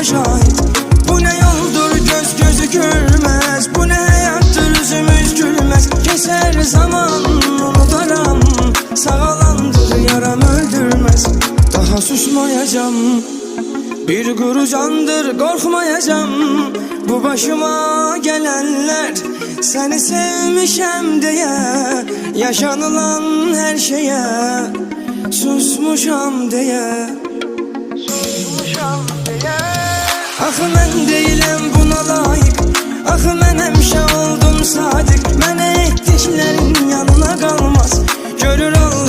şahit. Bu ne yoldur göz gözü görmez, bu ne hayattır yüzümüz gülmez. Keser zaman unutaram, sağalandır yaram öldürmez. Daha susmayacağım, bir kuru candır korkmayacağım. Bu başıma gelenler seni sevmişem diye, yaşanılan her şeye susmuşam diye. Axı mən deyiləm buna layık, axı mən həmişə oldum sadiq. Mənə etdiklərin yanına qalmaz, görür Allah